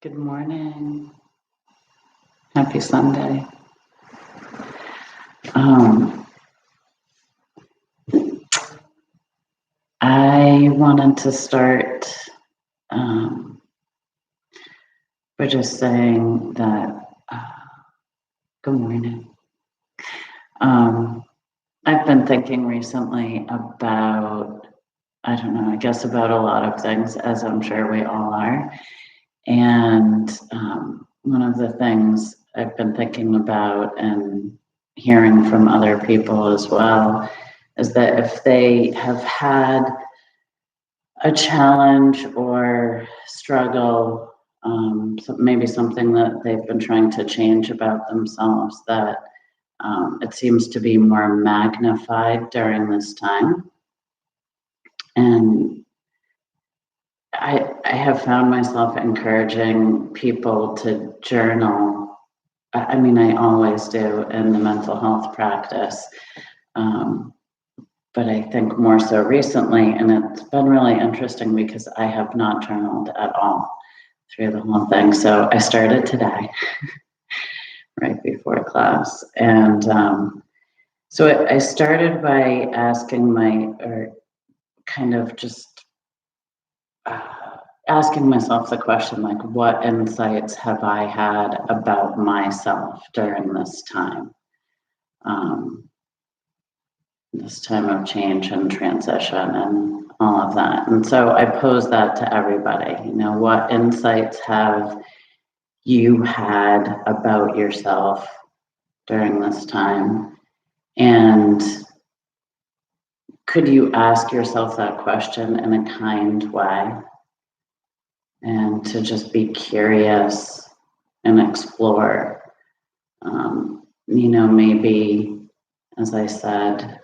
Good morning. Happy Sunday. I wanted to start by just saying that good morning. I've been thinking recently about, I don't know, I guess about a lot of things, as I'm sure we all are. And one of the things I've been thinking about and hearing from other people as well is that if they have had a challenge or struggle, so maybe something that they've been trying to change about themselves, that it seems to be more magnified during this time. And I have found myself encouraging people to journal. I mean, I always do in the mental health practice, but I think more so recently, and it's been really interesting because I have not journaled at all through the whole thing. So I started today, right before class, and so I started by asking asking myself the question, like, what insights have I had about myself during this time? This time of change and transition and all of that. And so I pose that to everybody. What insights have you had about yourself during this time? And could you ask yourself that question in a kind way? And to just be curious and explore. Maybe, as I said,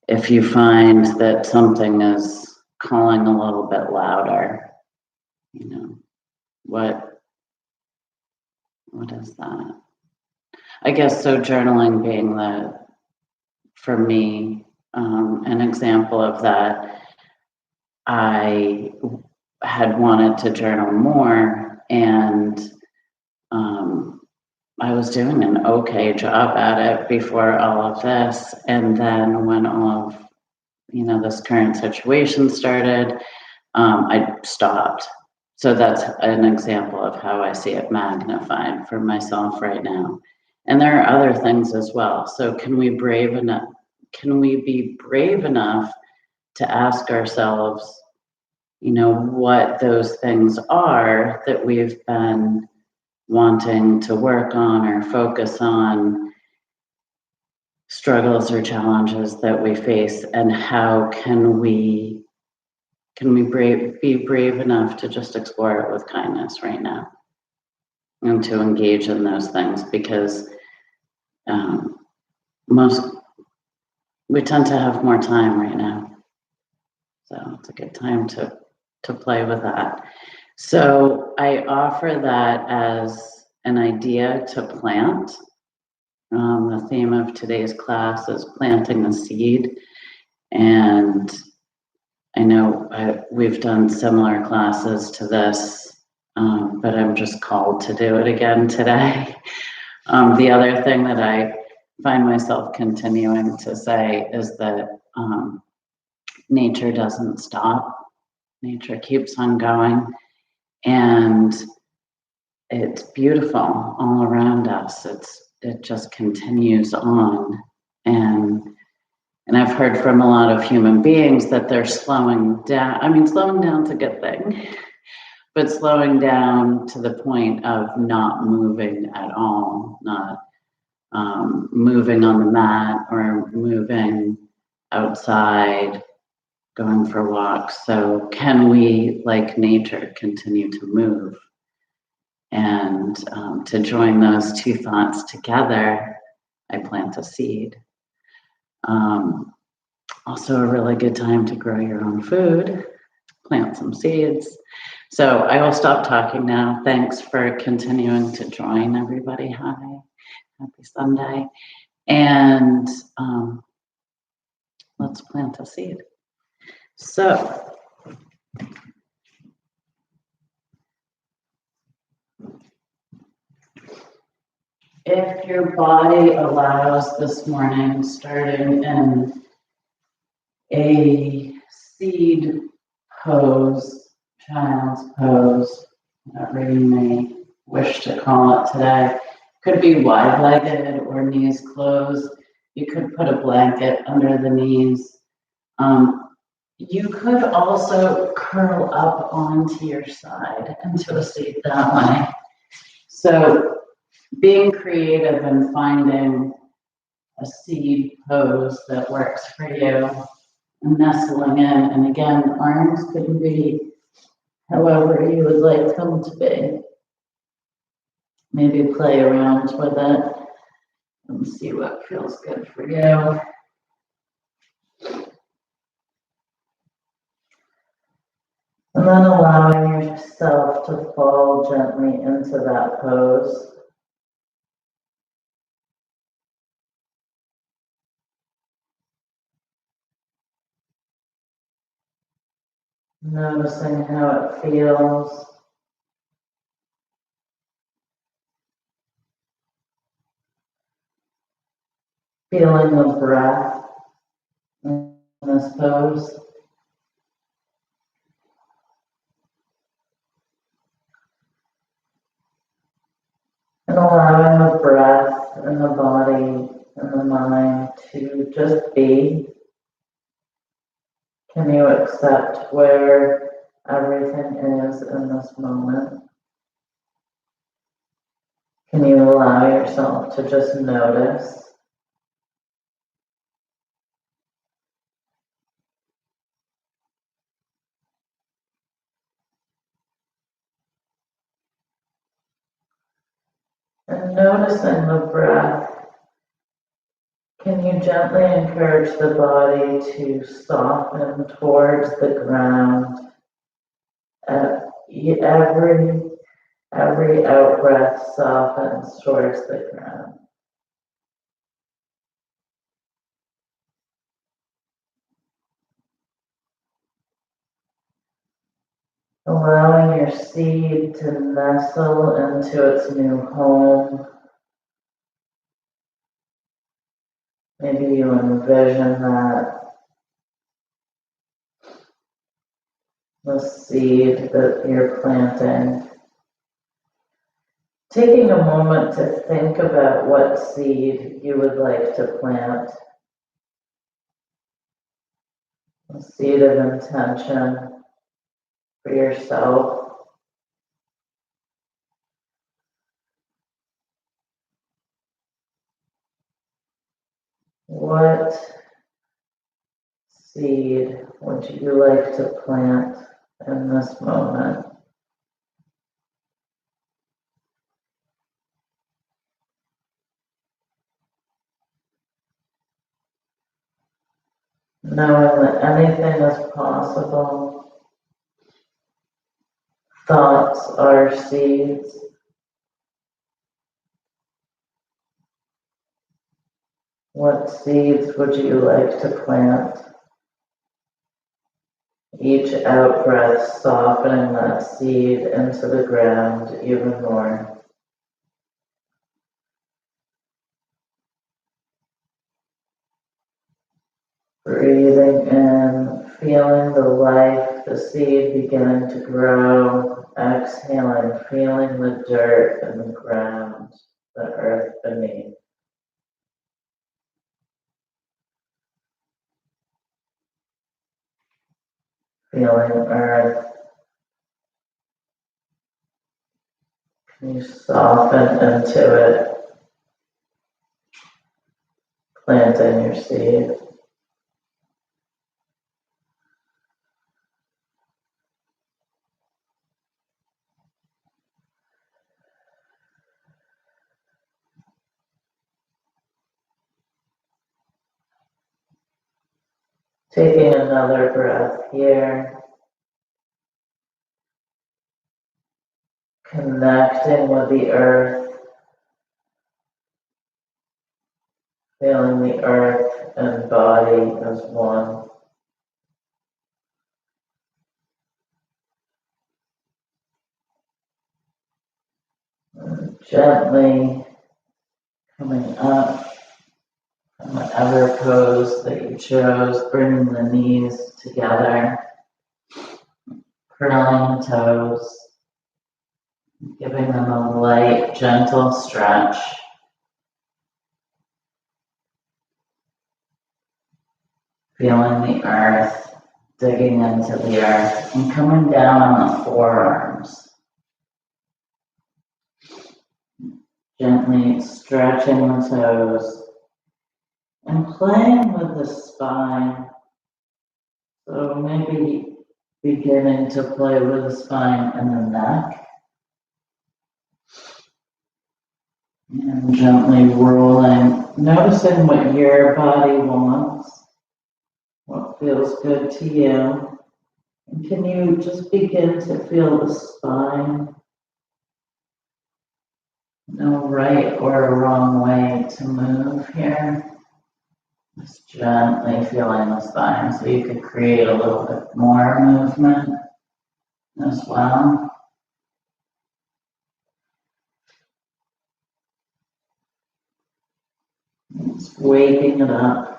if you find that something is calling a little bit louder, what is that? I guess so. Journaling being for me, an example of that. I had wanted to journal more, and I was doing an okay job at it before all of this. And then when all of this current situation started, I stopped. So that's an example of how I see it magnified for myself right now. And there are other things as well. So can we be brave enough to ask ourselves, what those things are that we've been wanting to work on or focus on, struggles or challenges that we face, and how can we be brave enough to just explore it with kindness right now and to engage in those things, because we tend to have more time right now, so it's a good time to play with that. So I offer that as an idea to plant. The theme of today's class is planting the seed, and I know we've done similar classes to this, but I'm just called to do it again today. The other thing that I find myself continuing to say is that nature doesn't stop. Nature keeps on going, and it's beautiful all around us. It just continues on, and I've heard from a lot of human beings that they're slowing down. I mean, slowing down's a good thing, but slowing down to the point of not moving at all, not moving on the mat or moving outside, going for walks. So can we, like nature, continue to move? And to join those two thoughts together, I plant a seed. Also a really good time to grow your own food, plant some seeds. So I will stop talking now. Thanks for continuing to join, everybody. Hi, happy Sunday. And let's plant a seed. So If your body allows this morning, starting in a seed pose, child's pose, whatever you may wish to call it today. Could be wide-legged or knees closed. You could put a blanket under the knees. You could also curl up onto your side into a seat that way. So being creative and finding a seed pose that works for you and nestling in. And again, arms can be however you would like them to be. Maybe play around with it and see what feels good for you. And then allowing yourself to fall gently into that pose. Noticing how it feels. Feeling the breath in this pose. And allowing the breath and the body and the mind to just be. Can you accept where everything is in this moment? Can you allow yourself to just notice? And noticing the breath, can you gently encourage the body to soften towards the ground? Every out breath softens towards the ground. Allowing your seed to nestle into its new home. Maybe you envision that the seed that you're planting. Taking a moment to think about what seed you would like to plant. A seed of intention for yourself. What seed would you like to plant in this moment? Knowing that anything is possible. Thoughts are seeds. What seeds would you like to plant? Each out breath softening that seed into the ground even more. Breathing in, feeling the life, the seed beginning to grow. Exhaling, feeling the dirt and the ground, the earth beneath. Feeling earth. You soften into it, planting your seed. Taking another breath here. Connecting with the earth. Feeling the earth and body as one. And gently coming up from whatever pose that you chose, bringing the knees together, curling the toes, giving them a light, gentle stretch. Feeling the earth, digging into the earth, and coming down on the forearms. Gently stretching the toes and playing with the spine. So maybe beginning to play with the spine and the neck. And gently rolling, noticing what your body wants, what feels good to you. And can you just begin to feel the spine? No right or wrong way to move here. Just gently feeling the spine so you could create a little bit more movement as well. Just waking it up.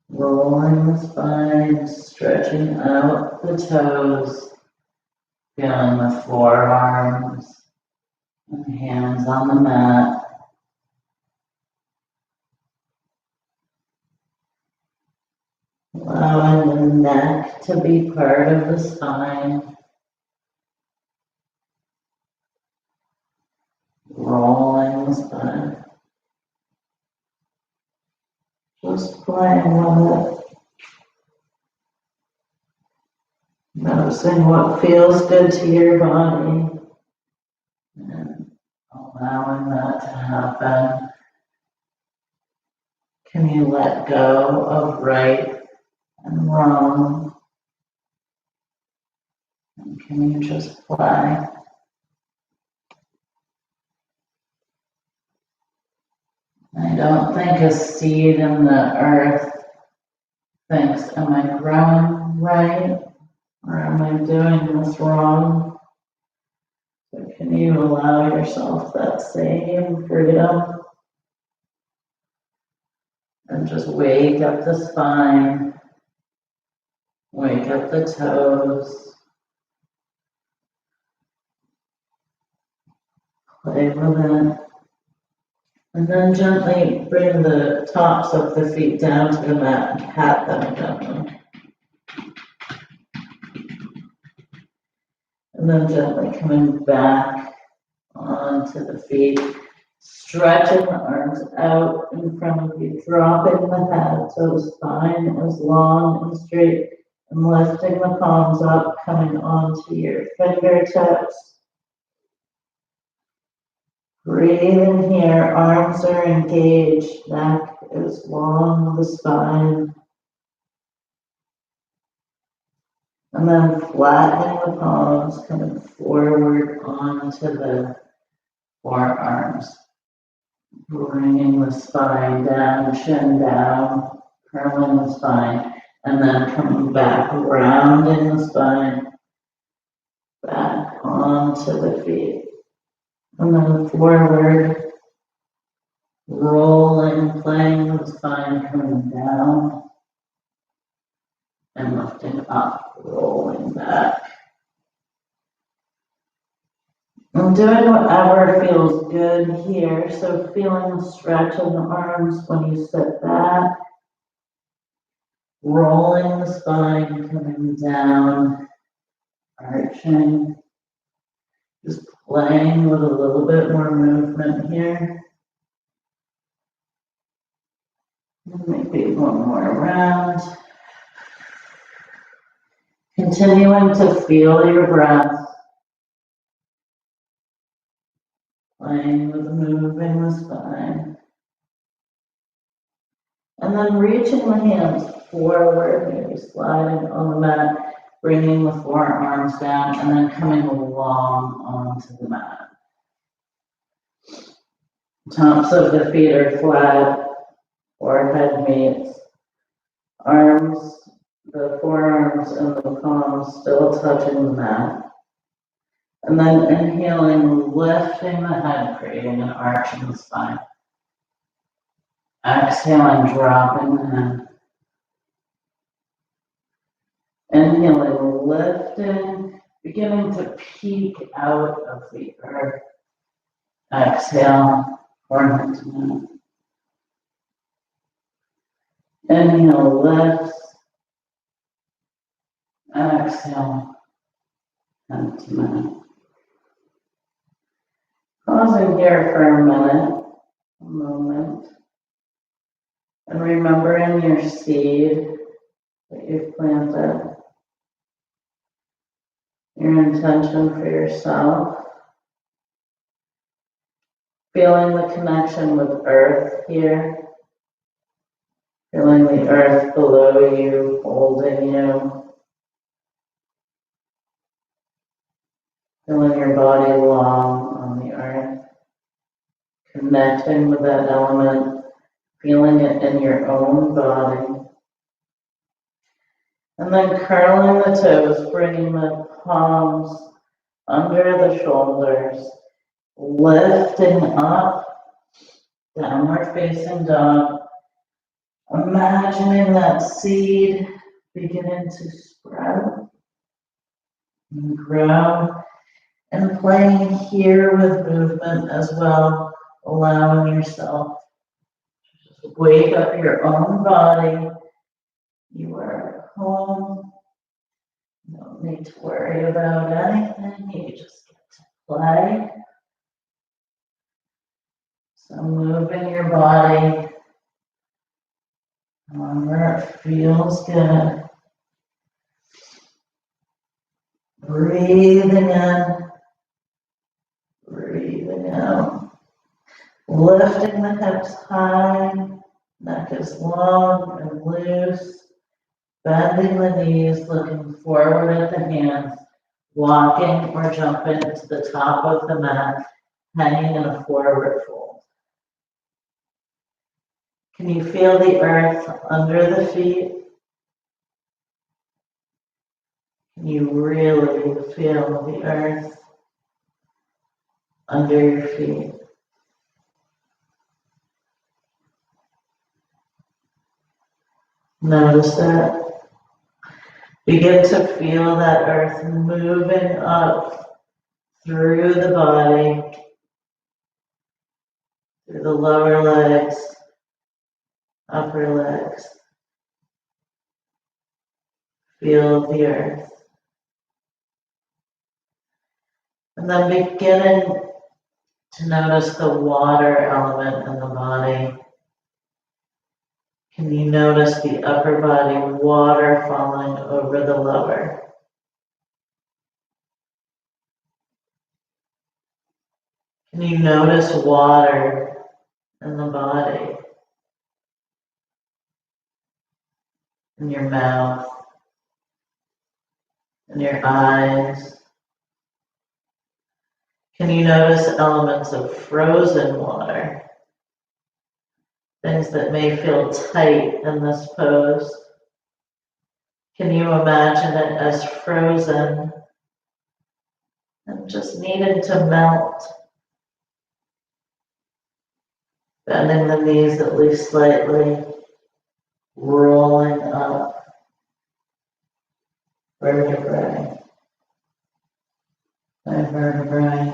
Rolling the spine, stretching out the toes, feeling the forearms and hands on the mat. Allowing the neck to be part of the spine. Rolling the spine. Just playing with it. Noticing what feels good to your body. And allowing that to happen. Can you let go of right and wrong? And can you just play? I don't think a seed in the earth thinks, am I growing right? Or am I doing this wrong? So can you allow yourself that same freedom? And just wake up the spine, wake up the toes, play with it. And then gently bring the tops of the feet down to the mat and pat them gently. And then gently coming back onto the feet, stretching the arms out in front of you, dropping the head so the spine is long and straight, and lifting the palms up, coming onto your fingertips. Breathing here, arms are engaged, neck is long, the spine. And then flattening the palms, coming forward onto the forearms. Bringing the spine down, chin down, curling the spine, and then coming back, rounding the spine, back onto the feet. And then forward, rolling, playing with the spine, coming down, and lifting up, rolling back. I'm doing whatever feels good here, so feeling the stretch in the arms when you sit back, rolling the spine, coming down, arching, just playing with a little bit more movement here. Maybe one more round. Continuing to feel your breath. Playing with moving the spine. And then reaching the hands forward, maybe sliding on the mat, bringing the forearms down, and then coming along onto the mat. Tops of the feet are flat, forehead meets, arms, the forearms and the palms still touching the mat. And then inhaling, lifting the head, creating an arch in the spine. Exhaling, dropping the head. Inhaling, lifting, beginning to peek out of the earth. Exhale, forehead to mat. Inhale, lift. Exhale, head to mat. Pausing here for a minute, a moment, and remembering your seed that you've planted, your intention for yourself, feeling the connection with earth here, feeling the earth below you, holding you, feeling your body long on the earth, connecting with that element, feeling it in your own body. And then curling the toes, bringing the palms under the shoulders, lifting up, downward facing dog. Imagining that seed beginning to sprout and grow, and playing here with movement as well, allowing yourself to just wake up your own body. You are at home. You don't need to worry about anything. You just get to play. So moving your body however it feels good. Breathing in, breathing out. Lifting the hips high, neck is long and loose. Bending the knees, looking forward at the hands, walking or jumping to the top of the mat, hanging in a forward fold. Can you feel the earth under the feet? Can you really feel the earth under your feet? Notice that. Begin to feel that earth moving up through the body, through the lower legs, upper legs. Feel the earth. And then beginning to notice the water element in the body. Can you notice the upper body water falling over the lower? Can you notice water in the body? In your mouth, in your eyes? Can you notice elements of frozen water? Things that may feel tight in this pose. Can you imagine it as frozen and just needing to melt? Bending the knees at least slightly, rolling up vertebrae by vertebrae.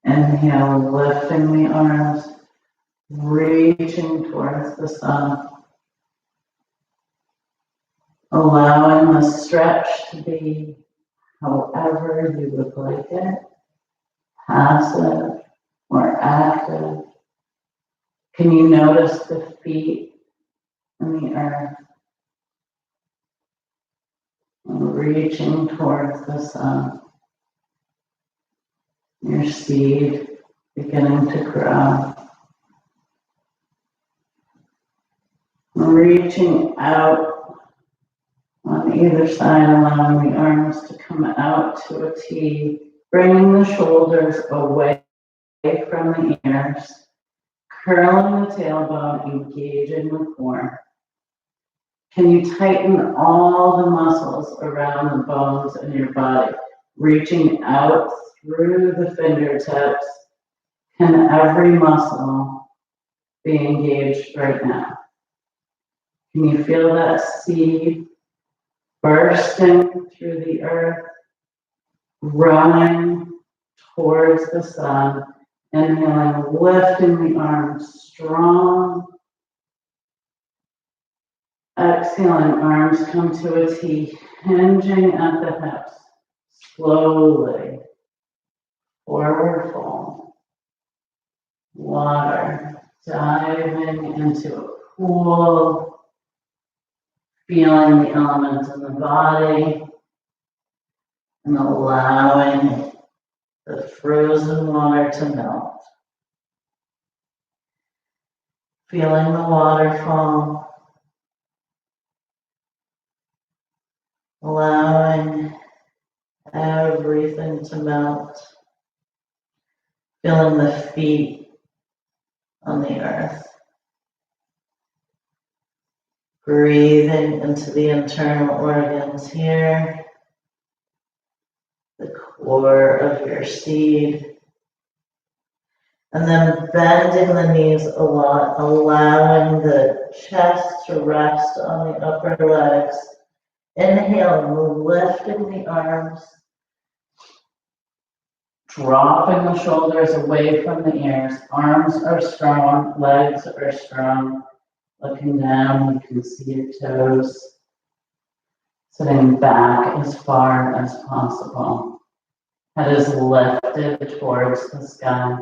Inhale, lifting the arms, reaching towards the sun. Allowing the stretch to be however you would like it, passive or active. Can you notice the feet in the earth? Reaching towards the sun. Your seed beginning to grow. Reaching out on either side, allowing the arms to come out to a T, bringing the shoulders away from the ears, curling the tailbone, engaging the core. Can you tighten all the muscles around the bones in your body, reaching out through the fingertips? Can every muscle be engaged right now? Can you feel that seed bursting through the earth, growing towards the sun? Inhaling, lifting the arms strong. Exhaling, arms come to a T, hinging at the hips. Slowly, forward fold. Water, diving into a pool, feeling the elements in the body, and allowing the frozen water to melt. Feeling the waterfall, allowing everything to melt. Feeling the feet on the earth. Breathing into the internal organs here, the core of your seed. And then bending the knees a lot, allowing the chest to rest on the upper legs. Inhaling, lifting the arms, dropping the shoulders away from the ears. Arms are strong, legs are strong. Looking down, you can see your toes. Sitting back as far as possible. Head is lifted towards the sky.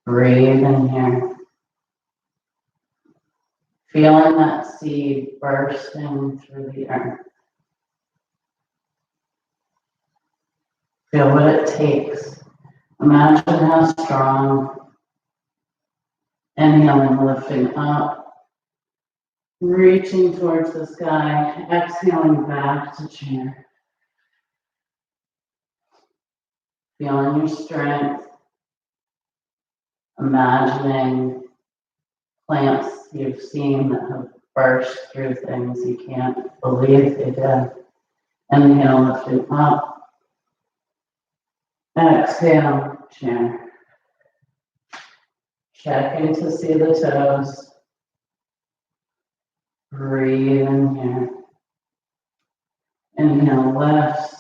Breathe in here. Feeling that seed bursting through the earth. Feel what it takes. Imagine how strong. Inhaling, lifting up. Reaching towards the sky. Exhaling back to chair. Feeling your strength. Imagining plants you've seen that have burst through things you can't believe they did. Inhale, lifting up. Exhale, chair. Checking to see the toes. Breathe in here. Inhale, lift.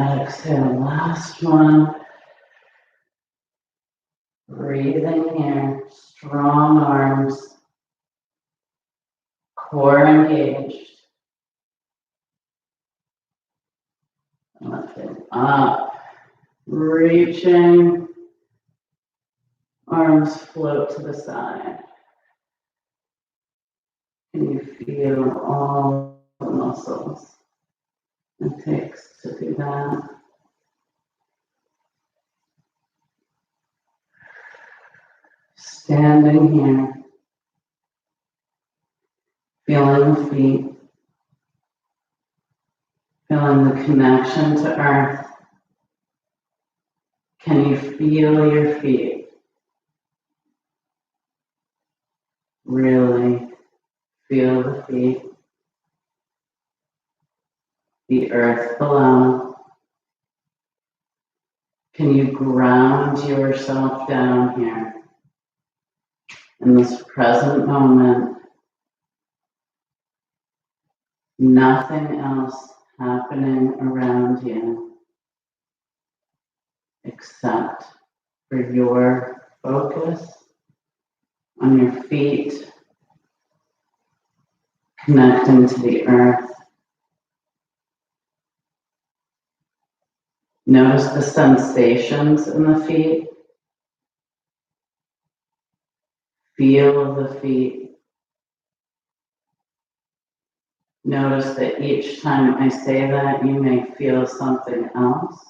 Exhale, last one. Breathing here, strong arms, core engaged. Lifting up, reaching, arms float to the side. Can you feel all the muscles it takes to do that? Standing here, feeling the feet, feeling the connection to earth. Can you feel your feet? Really feel the feet, the earth below. Can you ground yourself down here in this present moment? Nothing else happening around you except for your focus on your feet, connecting to the earth. Notice the sensations in the feet. Feel the feet. Notice that each time I say that, you may feel something else.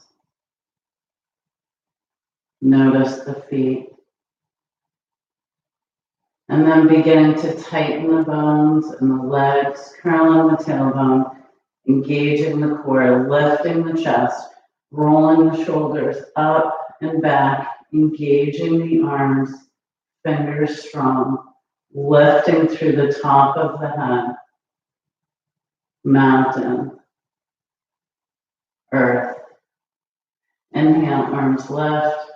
Notice the feet. And then beginning to tighten the bones and the legs, curling the tailbone, engaging the core, lifting the chest, rolling the shoulders up and back, engaging the arms, fingers strong, lifting through the top of the head, mountain, earth. Inhale, arms lift.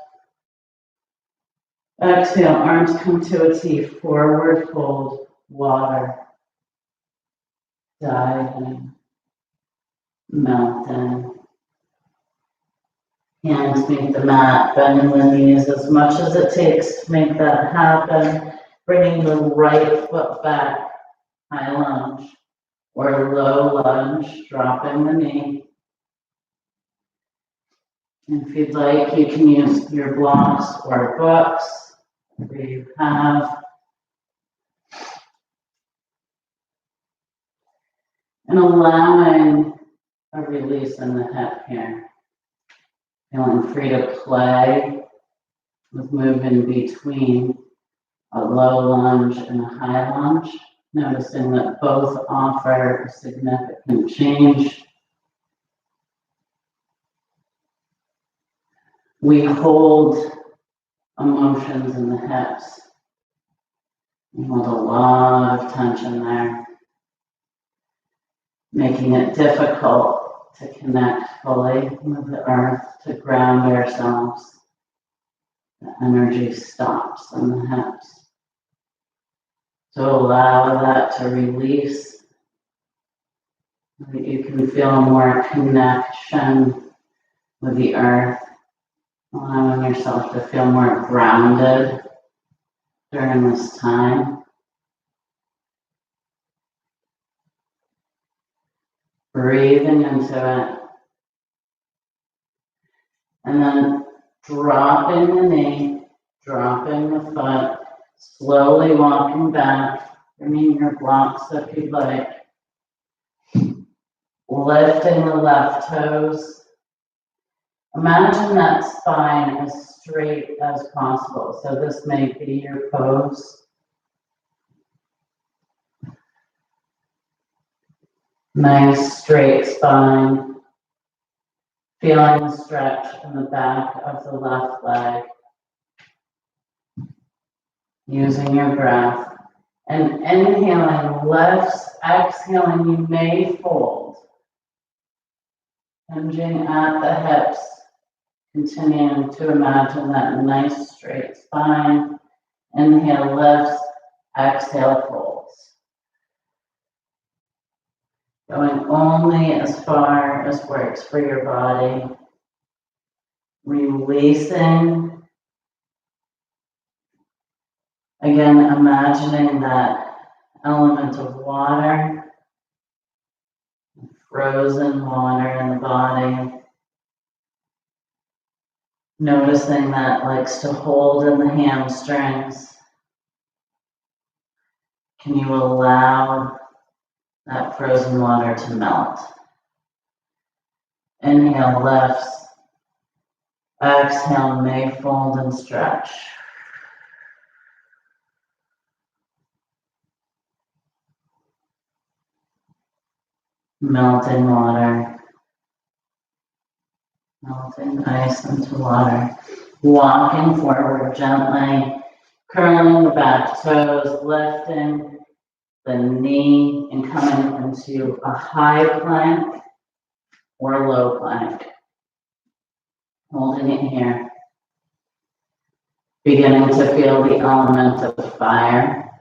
Exhale, arms come to a T, forward fold, water, diving, mountain. Hands meet the mat, bending the knees as much as it takes to make that happen. Bringing the right foot back, high lunge, or low lunge, dropping the knee. And if you'd like, you can use your blocks or books, whatever you have. And allowing a release in the hip here. Feeling free to play with moving between a low lunge and a high lunge. Noticing that both offer significant change. We hold emotions in the hips. We hold a lot of tension there, making it difficult to connect fully with the earth, to ground ourselves. The energy stops in the hips. So allow that to release, so that you can feel more connection with the earth, allowing yourself to feel more grounded during this time. Breathing into it. And then dropping the knee, dropping the foot, slowly walking back, bringing your blocks if you'd like. Lifting the left toes. Imagine that spine as straight as possible. So this may be your pose. Nice straight spine. Feeling the stretch in the back of the left leg. Using your breath. And inhaling lifts, exhaling you may fold. Hinging at the hips. Continuing to imagine that nice straight spine. Inhale lifts, exhale folds. Going only as far as works for your body. Releasing. Again, imagining that element of water, frozen water in the body. Noticing that likes to hold in the hamstrings. Can you allow that frozen water to melt? Inhale, lifts. Exhale, may fold and stretch. Melting water. Melting ice into water. Walking forward gently. Curling the back toes. Lifting the knee and coming into a high plank or low plank. Holding it here. Beginning to feel the element of fire.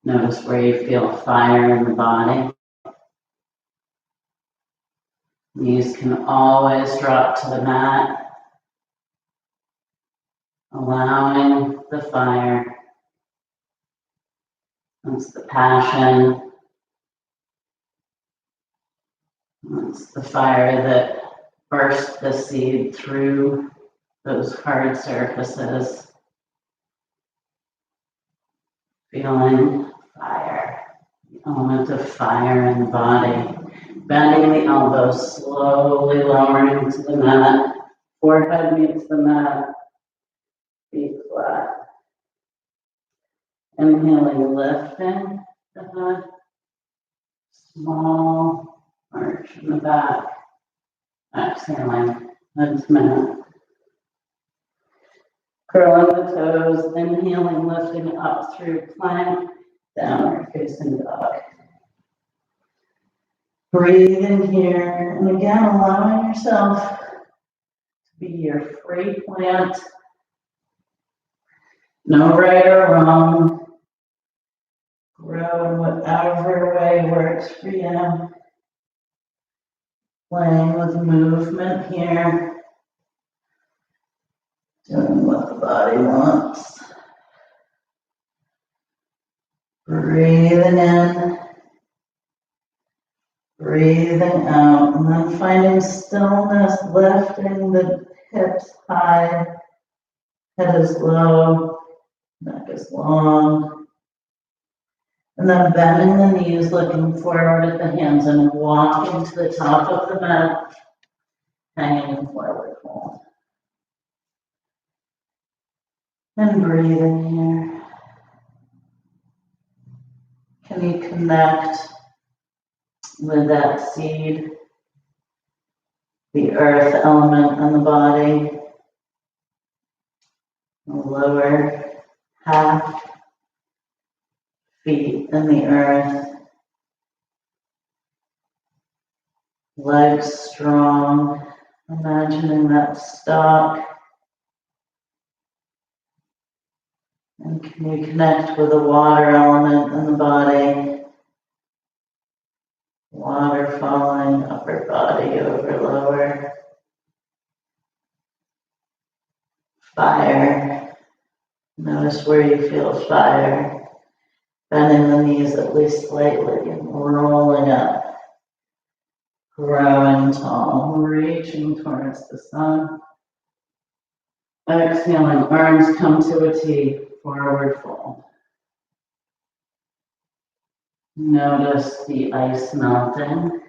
Notice where you feel fire in the body. Knees can always drop to the mat. Allowing the fire. That's the passion. That's the fire that burst the seed through those hard surfaces. Feeling fire, the element of fire in the body. Bending the elbows, slowly lowering to the mat. Forehead meets the mat. Feet flat. Inhaling, lifting the head. Small arch in the back. Exhaling, head to mat. Curling the toes, inhaling, lifting up through plank, downward facing dog. Breathe in here, and again, allowing yourself to be your free plant. No right or wrong. Grow in whatever way works for you. Playing with movement here. Doing what the body wants. Breathing in. Breathing out. And then finding stillness, lifting the hips high. Head is low. Neck is long. And then bending the knees, looking forward at the hands, and walking to the top of the mat, hanging in forward fold. And breathing here. Can you connect with that seed, the earth element in the body, the lower half, feet in the earth, legs strong, imagining that stalk. And can you connect with the water element in the body? Water falling, upper body over lower. Fire. Notice where you feel fire. Bending the knees at least slightly and rolling up. Growing tall, reaching towards the sun. Exhaling, arms come to a T, forward fold. Notice the ice melting.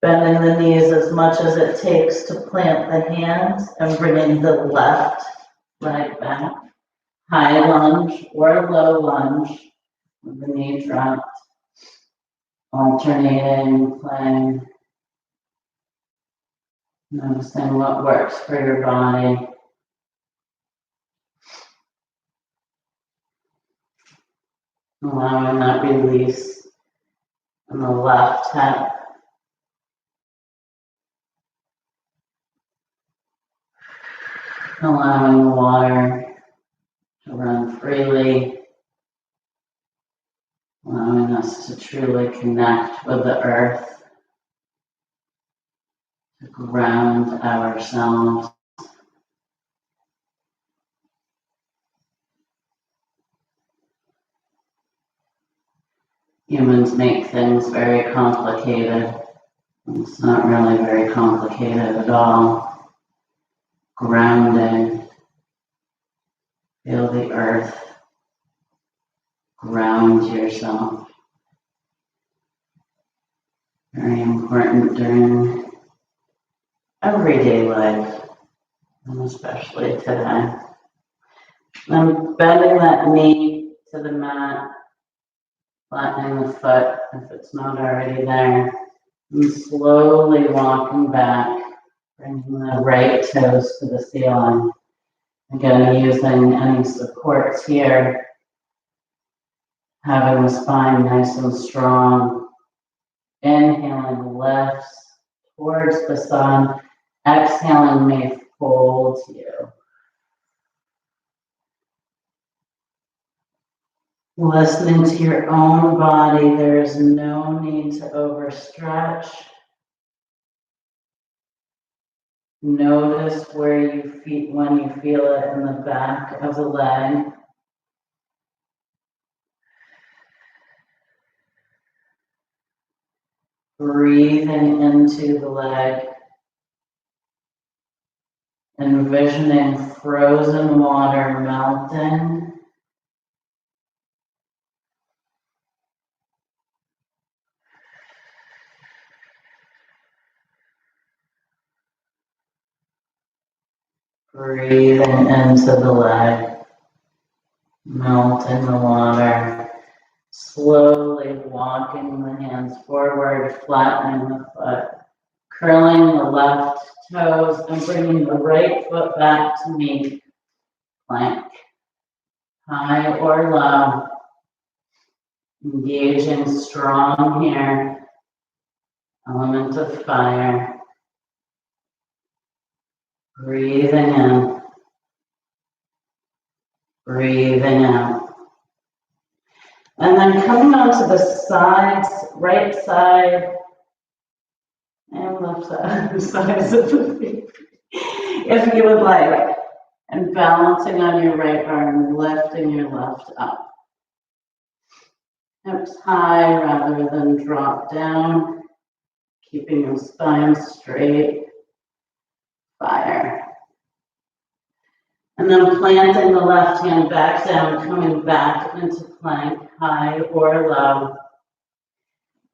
Bending the knees as much as it takes to plant the hands and bringing the left leg back. High lunge or low lunge with the knee dropped. Alternating, playing. Noticing what works for your body. Allowing that release in the left hip. Allowing the water to run freely. Allowing us to truly connect with the earth. To ground ourselves. Humans make things very complicated. It's not really very complicated at all. Grounding. Feel the earth. Ground yourself. Very important during everyday life, and especially today. I'm bending that knee to the mat, flattening the foot if it's not already there, and slowly walking back, bringing the right toes to the ceiling. Again, using any supports here, having the spine nice and strong. Inhaling lifts towards the sun. Exhaling may fold you. Listening to your own body, there is no need to overstretch. Notice where you feel when you feel it in the back of the leg. Breathing into the leg. Envisioning frozen water melting. Breathing into the leg. Melting the water. Slowly walking the hands forward, flattening the foot. Curling the left toes and bringing the right foot back to meet plank, high or low, engaging strong here, element of fire, breathing in, breathing out. And then coming onto the sides, right side and left side, sides of the feet, if you would like. And balancing on your right arm, lifting your left up. Hips high rather than drop down, keeping your spine straight, fire. And then planting the left hand back down, coming back into plank, high or low,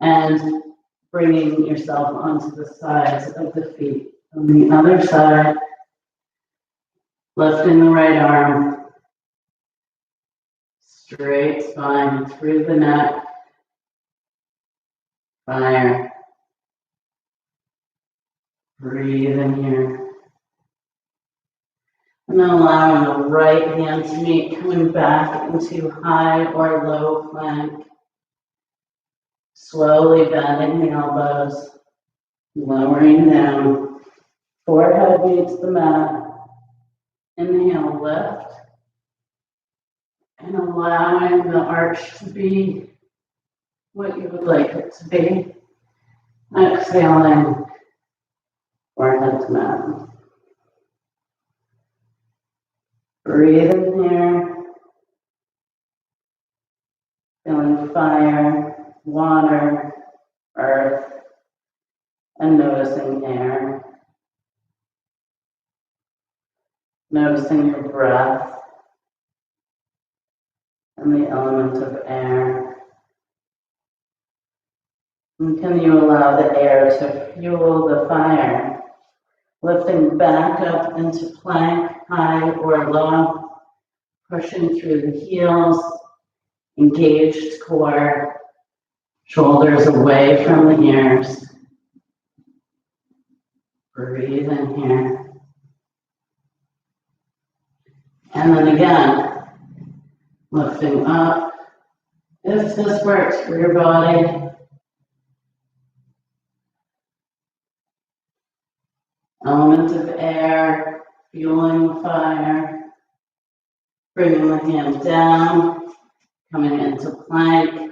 and bringing yourself onto the sides of the feet. On the other side, lifting the right arm, straight spine through the neck, fire. Breathe in here. And then allowing the right hand to meet, coming back into high or low plank. Slowly bending the elbows, lowering down. Forehead meets the mat. Inhale, lift. And allowing the arch to be what you would like it to be. Exhaling, forehead to mat. Breathe in here. Feeling fire, water, earth, and noticing air. Noticing your breath and the element of air. And can you allow the air to fuel the fire? Lifting back up into plank, high or low, pushing through the heels, engaged core, shoulders away from the ears. Breathe in here. And then again, lifting up. If this works for your body, element of air, fueling the fire, bringing the hand down, coming into plank,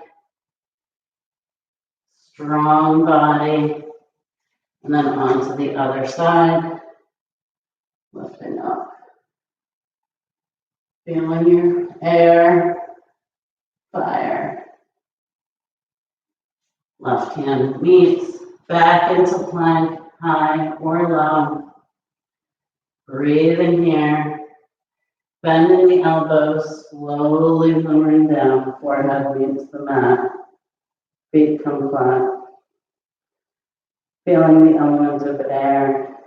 strong body, and then onto the other side, lifting up. Feeling your air, fire. Left hand meets, back into plank, high or low. Breathe in here. Bending the elbows, slowly lowering down, forehead meets the mat. Feet come flat. Feeling the element of air.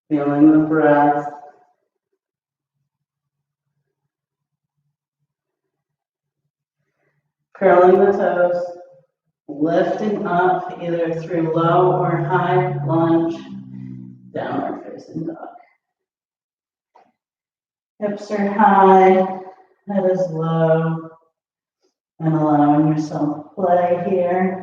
Feeling the breath. Curling the toes. Lifting up either through low or high lunge. Downward facing dog. Hips are high. Head is low. And allowing yourself play here.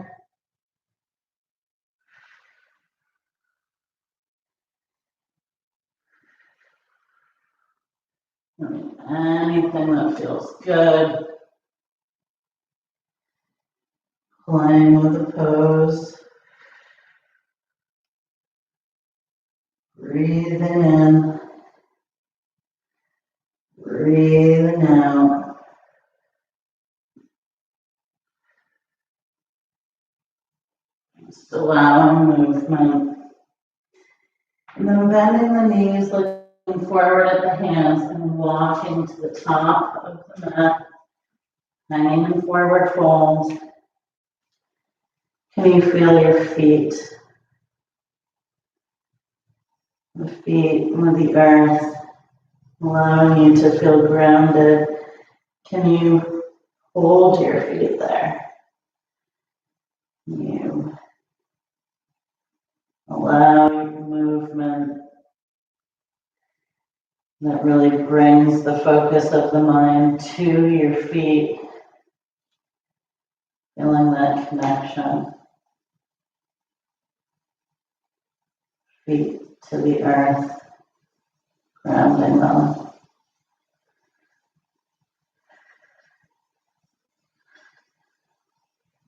Anything that feels good. Playing with the pose. Breathing in. Breathing out. Just allowing movement. And then bending the knees, looking forward at the hands and walking to the top of the mat. Hanging in forward fold. Can you feel your feet? The feet with the earth, allowing you to feel grounded. Can you hold your feet there? You allowing movement that really brings the focus of the mind to your feet, feeling that connection, feet to the earth, grounding them.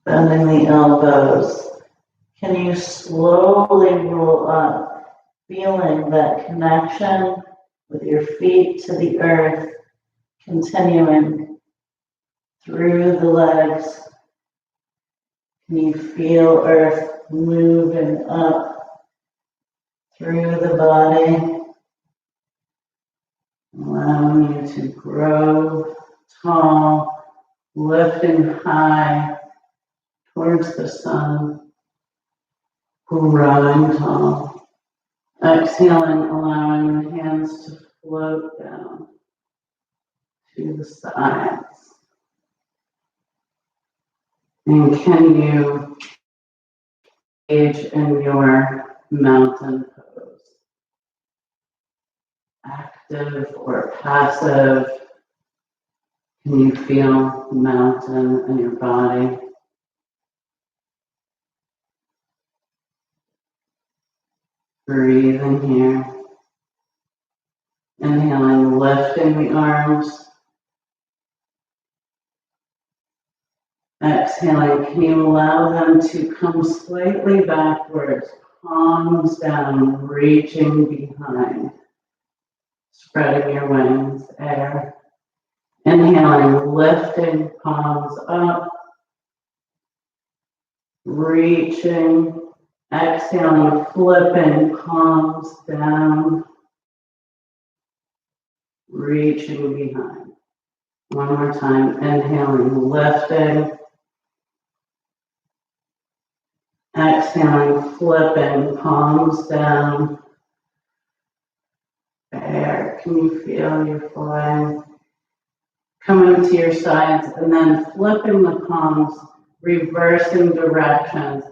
Bending the elbows. Can you slowly roll up, feeling that connection with your feet to the earth, continuing through the legs? Can you feel earth moving up through the body, allowing you to grow tall, lifting high towards the sun, growing tall. Exhaling, allowing the hands to float down to the sides. And can you engage in your mountain pose? Active or passive? Can you feel the mountain in your body? Breathing here. Inhaling, lifting the arms. Exhaling, can you allow them to come slightly backwards, palms down, reaching behind, spreading your wings, air. Inhaling, lifting palms up, reaching. Exhaling, flipping palms down, reaching behind. One more time, inhaling, lifting. Exhaling, flipping palms down. Air, can you feel your flying? Coming to your sides and then flipping the palms, reversing directions.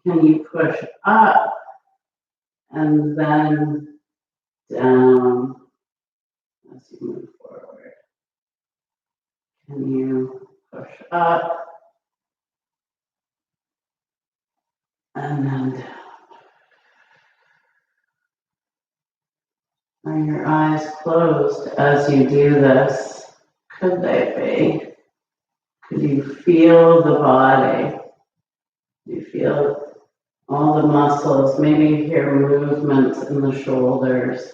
Can you push up and then down as you move forward? Can you push up and then down? Are your eyes closed as you do this? Could they be? Could you feel the body? You feel all the muscles, maybe you hear movements in the shoulders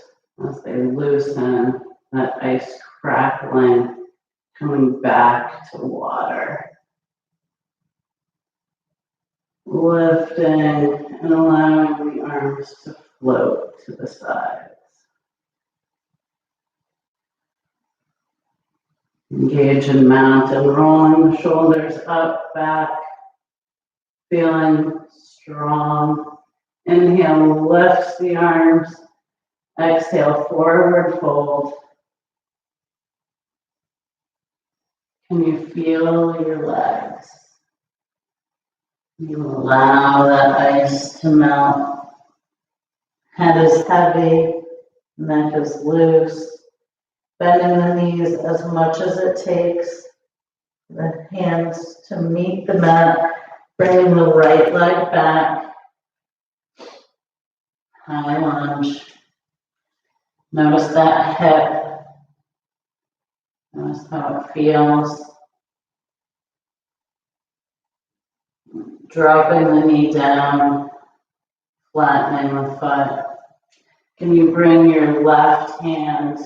as they loosen, that ice crackling, coming back to water. Lifting and allowing the arms to float to the sides. Engage in mountain, rolling the shoulders up, back, feeling strong. Inhale, lifts the arms. Exhale, forward fold. Can you feel your legs? You allow that ice to melt. Head is heavy, neck is loose. Bending the knees as much as it takes. The hands to meet the mat. Bringing the right leg back. High lunge. Notice that hip. Notice how it feels. Dropping the knee down, flattening the foot. Can you bring your left hand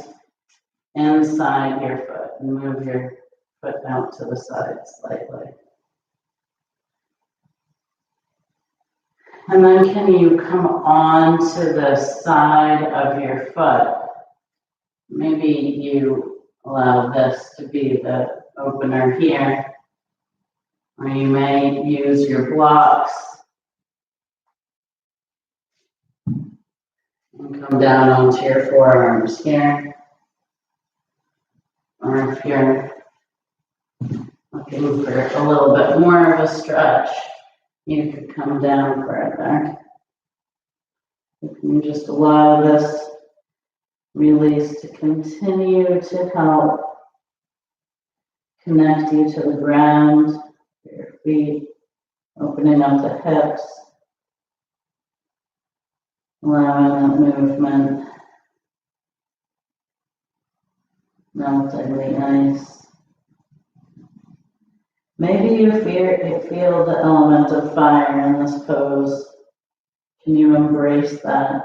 inside your foot and move your foot out to the side slightly? And then can you come on to the side of your foot? Maybe you allow this to be the opener here, or you may use your blocks and come down onto your forearms here. Or if you're looking for a little bit more of a stretch, you could come down further. You can just allow this release to continue to help connect you to the ground, your feet, opening up the hips, allowing that movement, melting the ice. Maybe you feel the element of fire in this pose. Can you embrace that?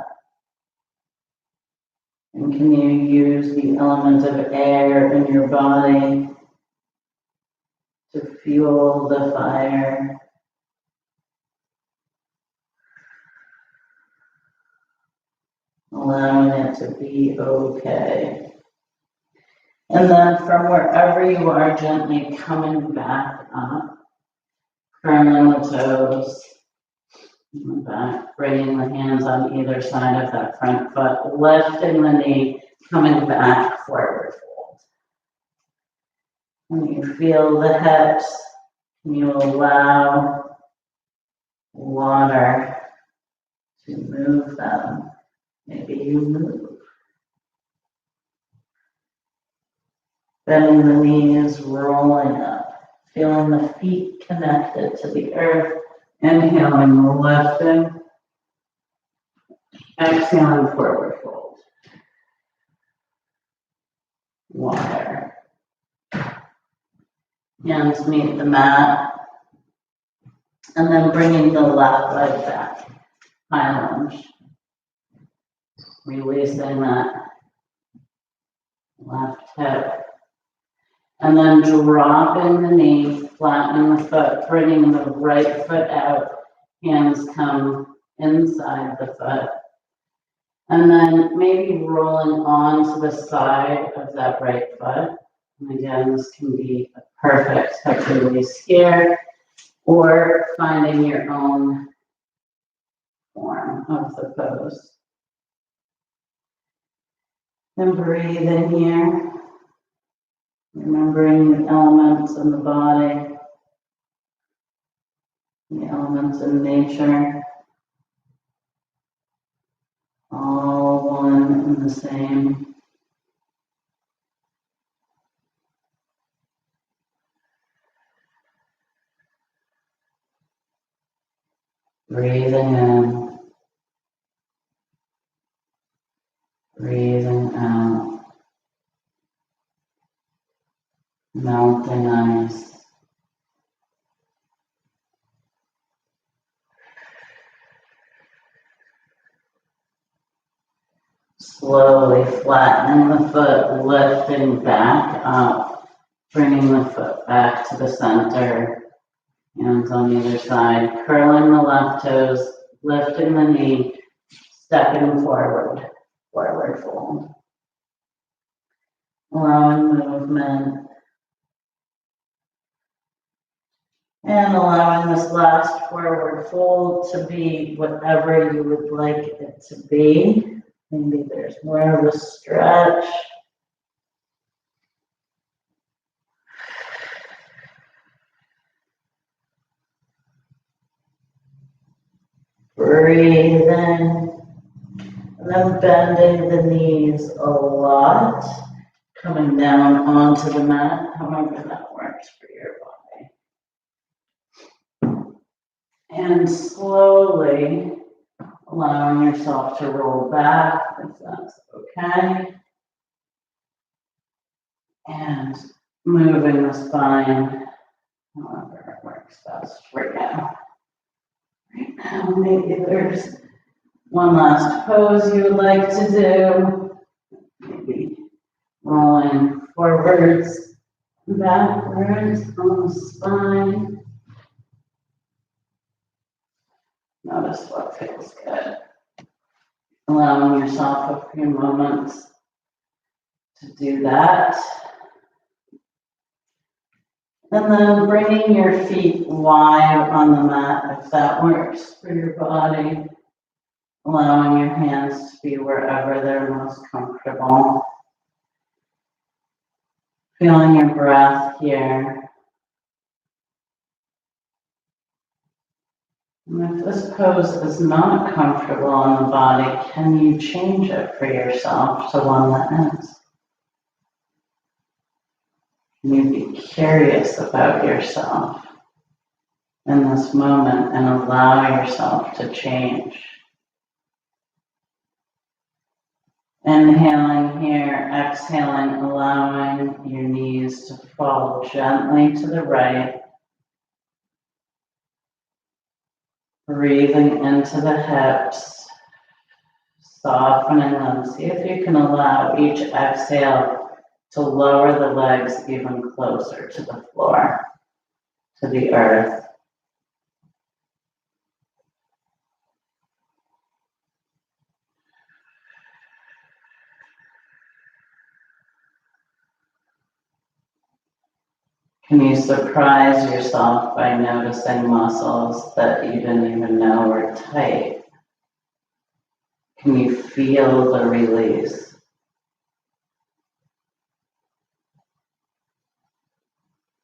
And can you use the element of air in your body to fuel the fire? Allowing it to be okay. And then from wherever you are, gently coming back up, curling the toes, back, bringing the hands on either side of that front foot, lifting the knee, coming back, forward fold. When you feel the hips, you allow water to move them. Maybe you move. Bending the knees, rolling up, feeling the feet connected to the earth, inhaling, lifting, exhaling, forward fold. Water. Hands meet the mat, and then bringing the left leg back, high lunge. Releasing that left hip. And then dropping the knee, flattening the foot, bringing the right foot out. Hands come inside the foot. And then maybe rolling onto the side of that right foot. And again, this can be a perfect hip release here, or finding your own form of the pose. And breathe in here. Remembering the elements in the body, the elements in nature, all one and the same. Breathing in, breathing out. Melting ice. Slowly flattening the foot, lifting back up, bringing the foot back to the center. Hands on either side, curling the left toes, lifting the knee, stepping forward, forward fold. Allowing movement. And allowing this last forward fold to be whatever you would like it to be. Maybe there's more of a stretch. Breathe in. And then bending the knees a lot. Coming down onto the mat, however that works for your body. And slowly allowing yourself to roll back if that's okay. And moving the spine, however it works best for you. Right now, maybe there's one last pose you would like to do. Maybe rolling forwards, backwards on the spine. Notice what feels good. Allowing yourself a few moments to do that. And then bringing your feet wide on the mat if that works for your body. Allowing your hands to be wherever they're most comfortable. Feeling your breath here. And if this pose is not comfortable in the body, can you change it for yourself to one that is? Can you be curious about yourself in this moment and allow yourself to change? Inhaling here, exhaling, allowing your knees to fall gently to the right. Breathing into the hips, softening them. See if you can allow each exhale to lower the legs even closer to the floor, to the earth. Can you surprise yourself by noticing muscles that you didn't even know were tight? Can you feel the release?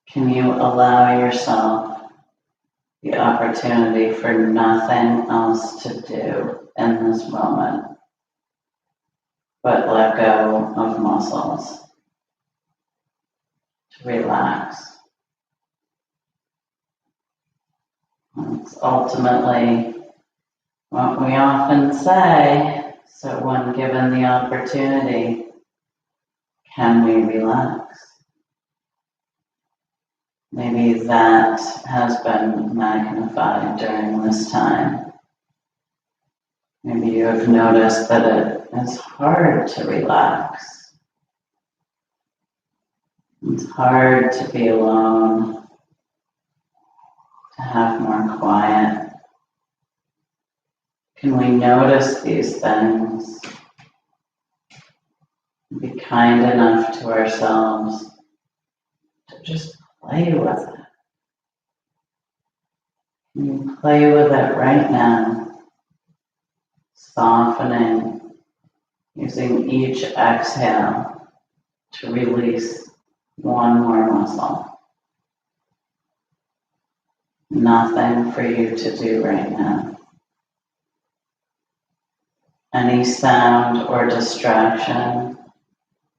Can you allow yourself the opportunity for nothing else to do in this moment but let go of muscles, to relax? It's ultimately what we often say, so when given the opportunity, can we relax? Maybe that has been magnified during this time. Maybe you have noticed that it is hard to relax. It's hard to be alone, to have more quiet. Can we notice these things? Be kind enough to ourselves to just play with it. Can you play with it right now? Softening, using each exhale to release one more muscle. Nothing for you to do right now. Any sound or distraction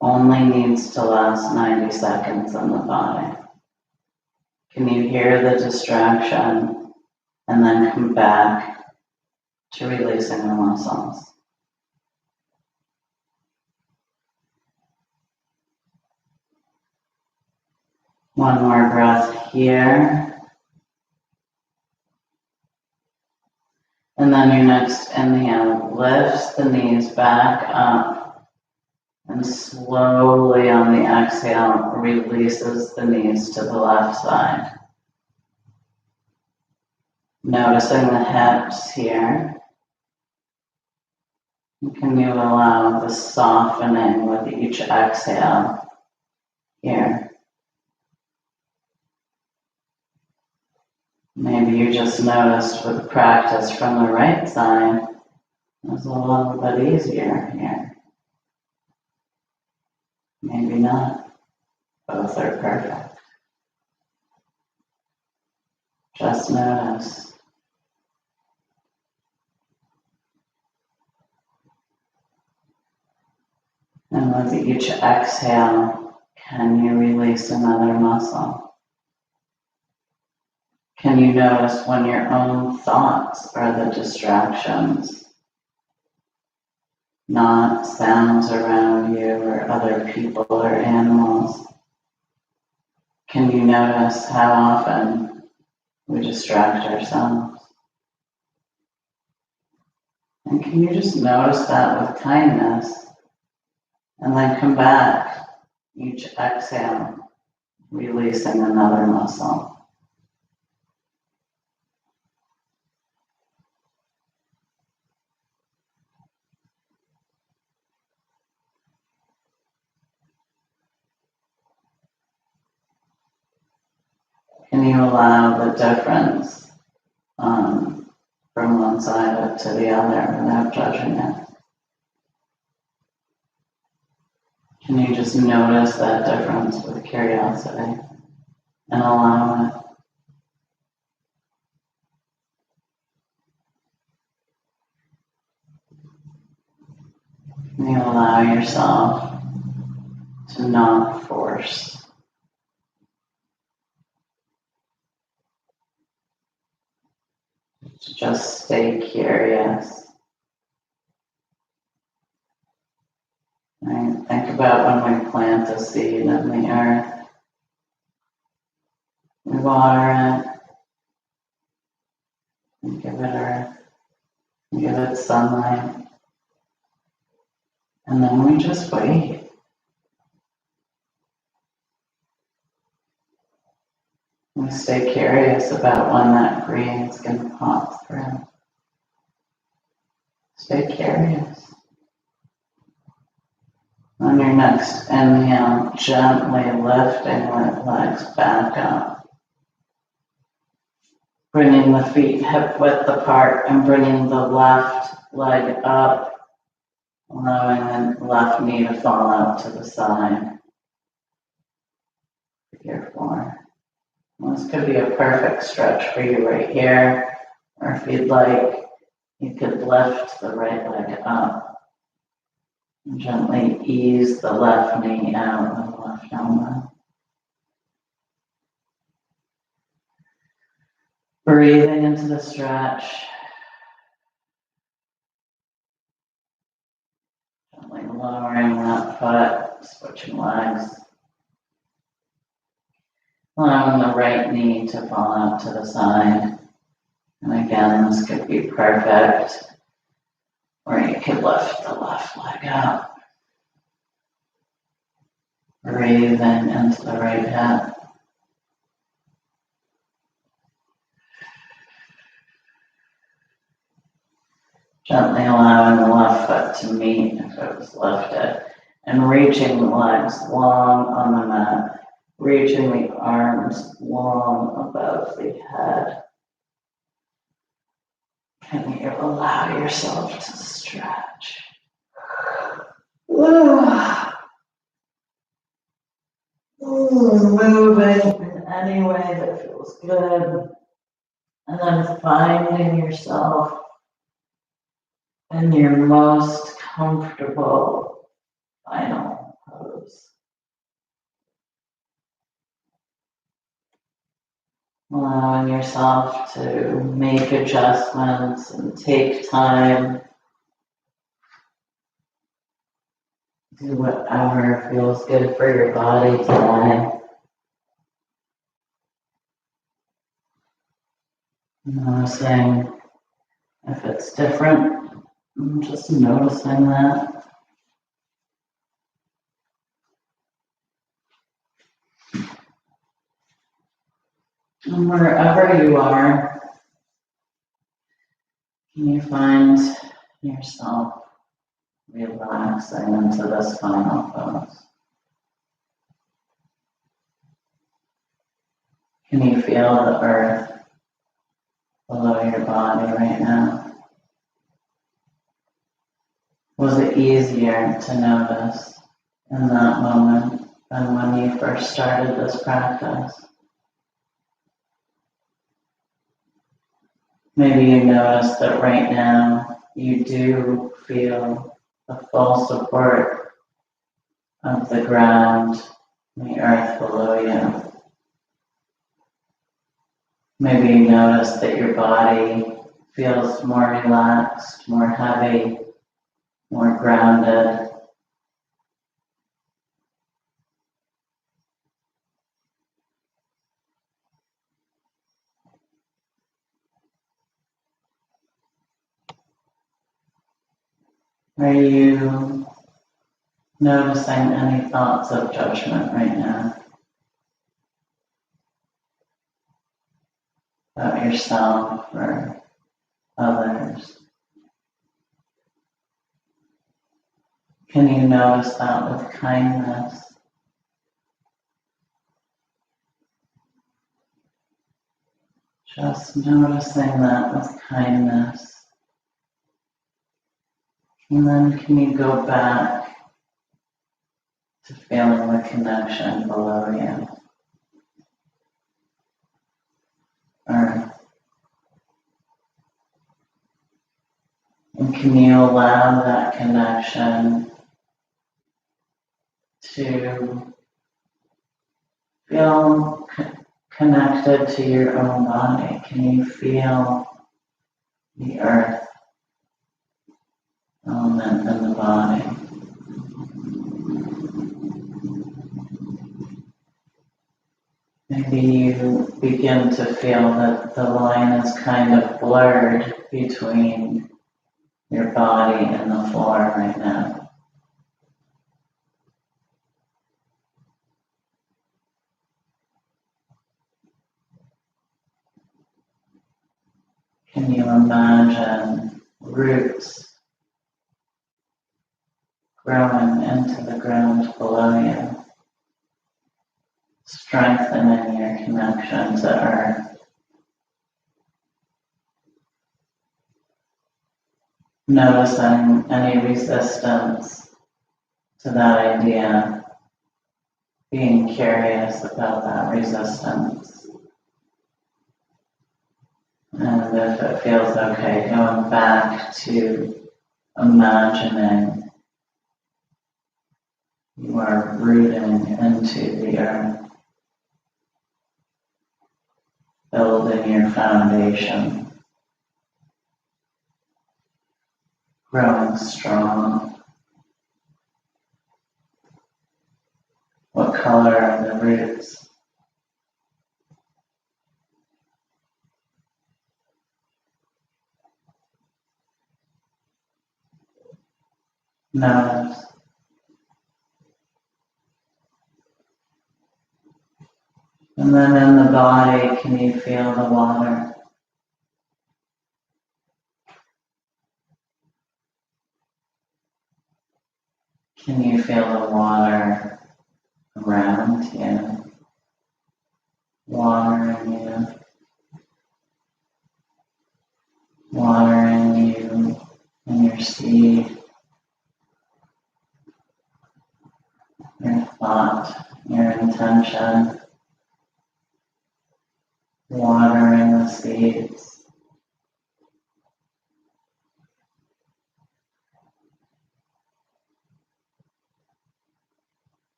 only needs to last 90 seconds in the body. Can you hear the distraction and then come back to releasing the muscles? One more breath here. And then your next inhale lifts the knees back up and slowly on the exhale releases the knees to the left side. Noticing the hips here. Can you allow the softening with each exhale here? Maybe you just noticed with practice from the right side, it was a little bit easier here. Maybe not. Both are perfect. Just notice. And with each exhale, can you release another muscle? Can you notice when your own thoughts are the distractions, not sounds around you or other people or animals? Can you notice how often we distract ourselves? And can you just notice that with kindness and then come back each exhale, releasing another muscle? Can you allow the difference from one side up to the other without judging it? Can you just notice that difference with curiosity and allow it? And you allow yourself to not force. To just stay curious. Right? Think about when we plant a seed in the earth. We water it, and give it earth, and give it sunlight, and then we just wait. We stay curious about when that green is going to pop through. Stay curious. On your next inhale, gently lifting the legs back up. Bringing the feet hip width apart and bringing the left leg up, allowing the left knee to fall out to the side. Here 4. This could be a perfect stretch for you right here, or if you'd like, you could lift the right leg up and gently ease the left knee out of the left elbow. Breathing into the stretch. Gently lowering that foot, switching legs. Allowing the right knee to fall out to the side. And again, this could be perfect. Or you could lift the left leg up. Breathing into the right hip. Gently allowing the left foot to meet if it was lifted. And reaching the legs long on the mat. Reaching the arms long above the head. Can you allow yourself to stretch? Moving in any way that feels good. And then finding yourself in your most comfortable final pose. Allowing yourself to make adjustments and take time. Do whatever feels good for your body today. Noticing if it's different, just noticing that. And wherever you are, can you find yourself relaxing into this final pose? Can you feel the earth below your body right now? Was it easier to notice in that moment than when you first started this practice? Maybe you notice that right now you do feel the full support of the ground and the earth below you. Maybe you notice that your body feels more relaxed, more heavy, more grounded. Are you noticing any thoughts of judgment right now about yourself or others? Can you notice that with kindness? Just noticing that with kindness. And then can you go back to feeling the connection below you? Earth. And can you allow that connection to feel connected to your own body? Can you feel the earth element in the body? Maybe you begin to feel that the line is kind of blurred between your body and the floor right now. Can you imagine roots growing into the ground below you, strengthening your connection to earth? Noticing any resistance to that idea, being curious about that resistance. And if it feels okay, going back to imagining you are rooting into the earth, building your foundation, growing strong. What color are the roots? Notice. And then in the body, can you feel the water? Can you feel the water around you? Watering you. Watering you and your seed, your thought, your intention. Watering the seeds.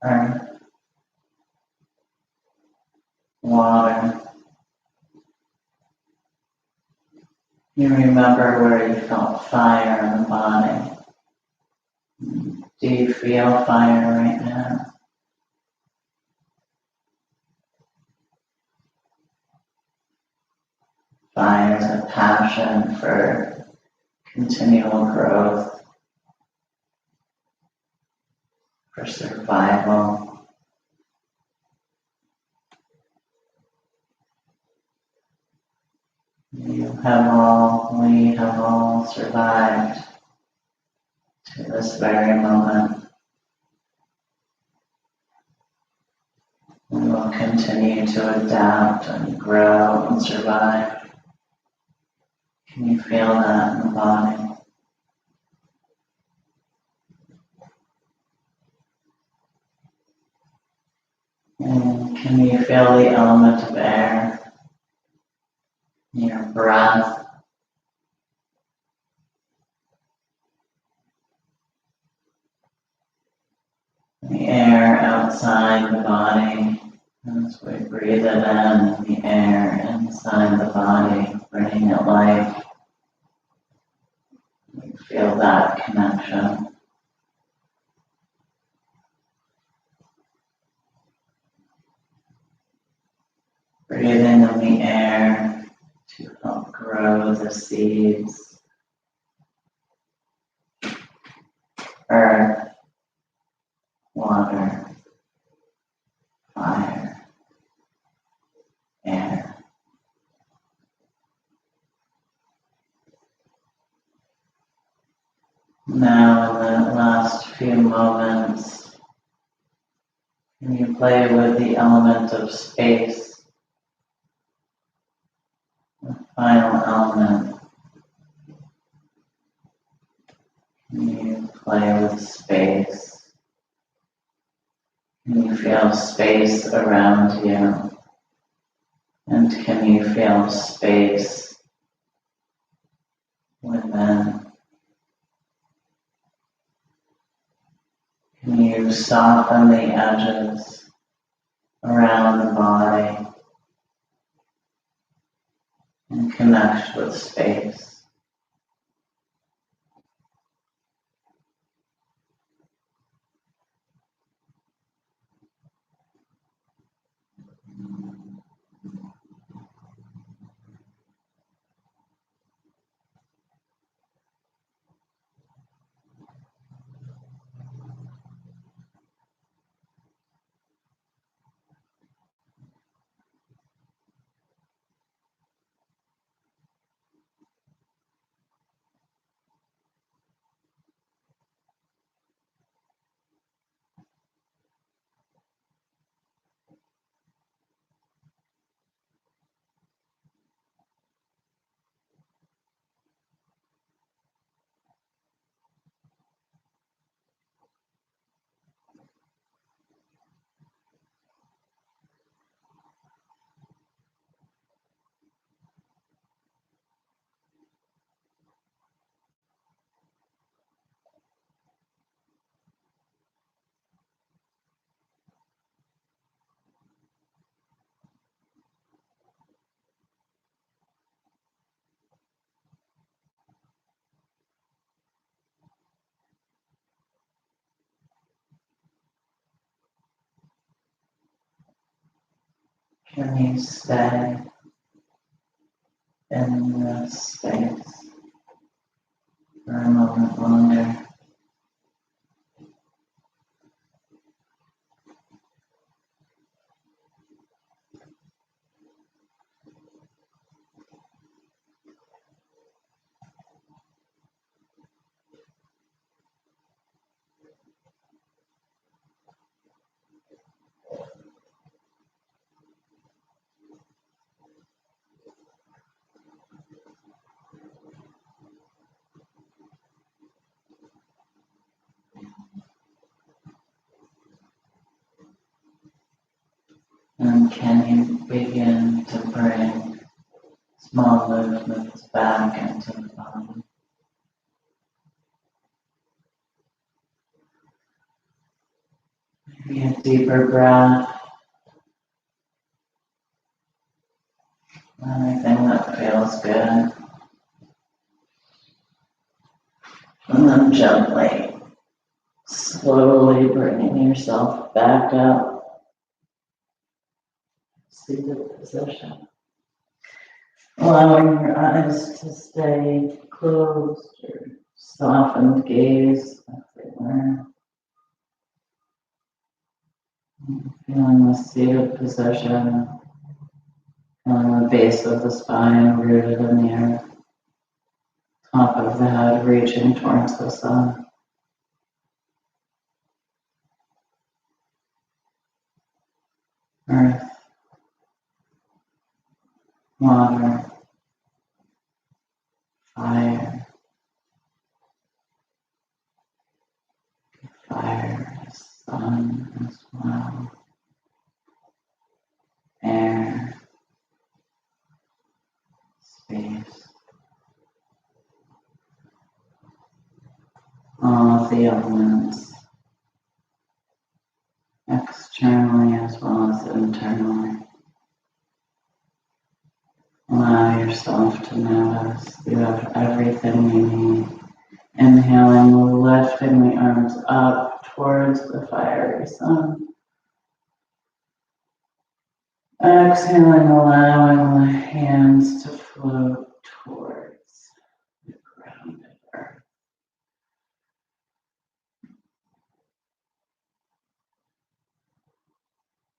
Earth. Water. You remember where you felt fire in the body. Do you feel fire right now? Fire is a passion for continual growth, for survival. We have all survived to this very moment. We will continue to adapt and grow and survive. Can you feel that in the body? And can you feel the element of air in your breath? The air outside the body as we breathe it in, and the air inside the body, bringing it life. We feel that connection. Breathing in the air to help grow the seeds. Earth, water, fire, air. Now in the last few moments, can you play with the element of space? The final element. Can you play with space? Can you feel space around you? And can you feel space within? Can you soften the edges around the body and connect with space? Can you stay in this space for a moment longer? And can you begin to bring small movements back into the body? Maybe a deeper breath, anything that feels good. And then gently, slowly bringing yourself back up. Seated position. Allowing your eyes to stay closed or softened gaze everywhere. Feeling the seated position, feeling the base of the spine rooted in the earth, top of the head reaching towards the sun. Earth, water, fire, fire, sun as well, air, space, all of the elements, externally as well as internally. Allow yourself to notice you have everything you need. Inhaling, lifting the arms up towards the fiery sun. Exhaling, allowing the hands to float towards the grounded earth.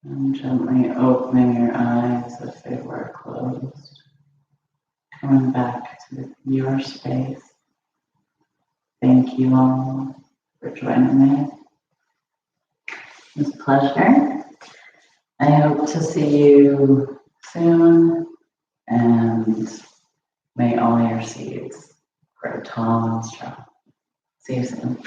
And gently opening your eyes if they were closed. Coming back to your space. Thank you all for joining me. It's a pleasure. I hope to see you soon, and may all your seeds grow tall and strong. See you soon.